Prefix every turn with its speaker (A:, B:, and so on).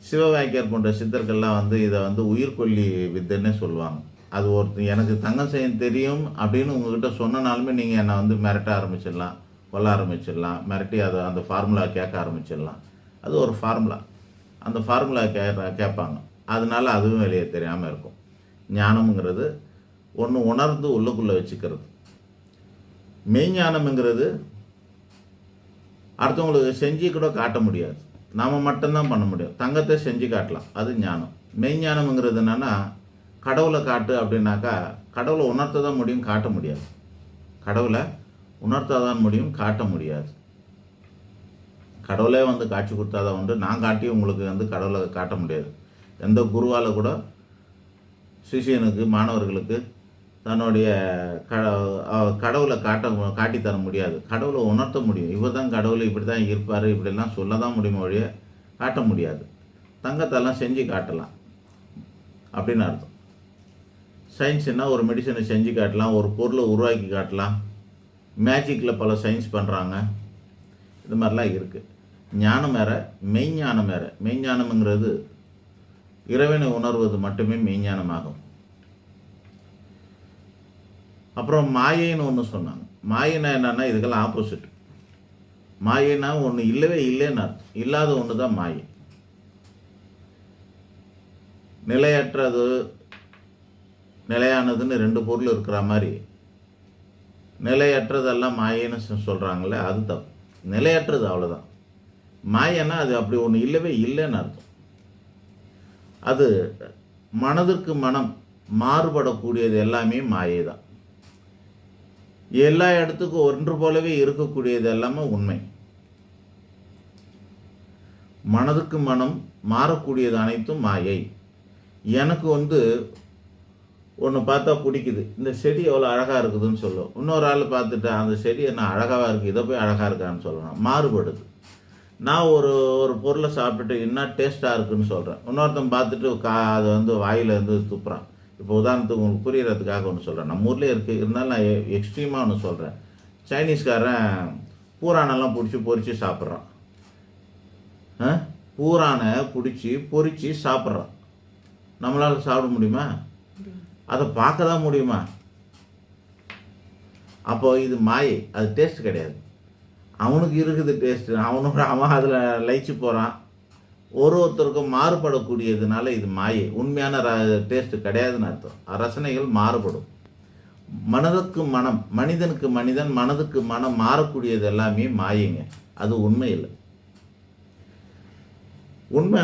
A: சிவவாக்கியர் போன்ற சித்தர்கள்லாம் வந்து இதை வந்து உயிர்கொல்லி வித்தைன்னே சொல்லுவாங்க. அது எனக்கு தங்கம் செய்ய தெரியும் அப்படின்னு உங்ககிட்ட சொன்னனாலுமே நீங்கள் என்னை வந்து மிரட்ட ஆரம்பிச்சிடலாம், கொல்ல ஆரம்பிச்சிடலாம், மிரட்டி அதை அந்த ஃபார்முலா கேட்க ஆரம்பிச்சிடலாம். அது ஒரு ஃபார்முலா. அந்த ஃபார்முலா கேட்பாங்க. அதனால அதுவும் வெளியே தெரியாமல் இருக்கும். ஞானம்ங்கிறது ஒன்று உணர்ந்து உள்ளுக்குள்ளே வச்சுக்கிறது. மெய்ஞானம்ங்கிறது அடுத்தவங்களுக்கு செஞ்சு கூட காட்ட முடியாது, நாம் மட்டும்தான் பண்ண முடியும். தங்கத்தை செஞ்சு காட்டலாம், அது ஞானம். மெய்ஞானம்ங்கிறது என்னென்னா, கடவுளை காட்டு அப்படின்னாக்கா கடவுளை உணர்த்த தான் முடியும், காட்ட முடியாது. கடவுளை உணர்த்த தான் முடியும், காட்ட முடியாது. கடவுளே வந்து காட்சி கொடுத்தாதான் உண்டு. நான் காட்டி உங்களுக்கு வந்து கடவுளை காட்ட முடியாது. எந்த குருவால் கூட சிஷியனுக்கு, மாணவர்களுக்கு தன்னுடைய கடவுளை காட்டித்தர முடியாது. கடவுளை உணர்த்த முடியும். இவர் தான் கடவுள், இப்படி தான் இருப்பார், இப்படிலாம் சொல்ல தான் முடியும், ஒழிய காட்ட முடியாது. தங்கத்தெல்லாம் செஞ்சு காட்டலாம் அப்படின்னு அர்த்தம். சயின்ஸ்னால் ஒரு மெடிசனை செஞ்சு காட்டலாம், ஒரு பொருளை உருவாக்கி காட்டலாம். மேஜிக்கில் பல சயின்ஸ் பண்ணுறாங்க. இது மாதிரிலாம் இருக்குது. ஞானம் வேறு, மெய்ஞானம் வேறு. மெய்ஞானம்ங்கிறது இறைவனை உணர்வது மட்டுமே மெய்ஞானமாகும். அப்புறம் மாயைன்னு ஒன்று சொன்னாங்க. மாயினா என்னன்னா இதுக்கெல்லாம் ஆப்போசிட். மாயினா ஒன்று இல்லவே இல்லைன்னு அர்த்தம். இல்லாத ஒன்று தான் மாயை. நிலையற்றது நிலையானதுன்னு ரெண்டு பொருள் இருக்கிற மாதிரி நிலையற்றதெல்லாம் மாயைன்னு சொல்கிறாங்களே, அது தப்பு. நிலையற்றது அவ்வளோதான். மாயன்னா அது அப்படி ஒன்று இல்லவே இல்லைன்னு அர்த்தம். அது மனதிற்கு மனம் மாறுபடக்கூடியது எல்லாமே மாயை தான். எல்லா இடத்துக்கும் ஒன்று போலவே இருக்கக்கூடியது எல்லாமே உண்மை. மனதுக்கு மனம் மாறக்கூடியது அனைத்தும் மாயை. எனக்கு வந்து ஒன்று பார்த்தா பிடிக்குது, இந்த செடி எவ்வளோ அழகாக இருக்குதுன்னு சொல்லும். இன்னொரு ஆள் பார்த்துட்டு அந்த செடி என்ன அழகாக இருக்குது, இதை போய் அழகாக இருக்கான்னு சொல்லணும். மாறுபடுது. நான் ஒரு பொருளை சாப்பிட்டுட்டு என்ன டேஸ்ட்டாக இருக்குதுன்னு சொல்கிறேன். இன்னொருத்தன் பார்த்துட்டு அதை வந்து வாயிலேருந்து துப்புறான். இப்போ உதாரணத்துக்கு உங்களுக்கு புரியறதுக்காக ஒன்று சொல்கிறேன். நம்ம ஊர்லேயே இருக்குது, இருந்தாலும் நான் எக்ஸ்ட்ரீமாக ஒன்று சொல்கிறேன். சைனீஸ்காரன் பூரானெல்லாம் பிடிச்சி பொறிச்சு சாப்பிட்றான். பூரானை பிடிச்சி பொறிச்சு சாப்பிட்றான். நம்மளால் சாப்பிட முடியுமா? அதை பார்க்க தான் முடியுமா? அப்போ இது மாயை, அது டேஸ்ட் கிடையாது. அவனுக்கு இருக்குது டேஸ்ட்டு, அவன் அதில் லயிச்சு போகிறான். ஒருத்தருக்கும் மாறுபடக்கூடியதுனால இது மாயை. உண்மையான டேஸ்ட்டு கிடையாதுன்னு அர்த்தம். ரசனைகள் மாறுபடும். மனதுக்கு மனம், மனிதனுக்கு மனிதன், மனதுக்கு மனம் மாறக்கூடியது எல்லாமே மாயைங்க. அது உண்மை இல்லை. உண்மை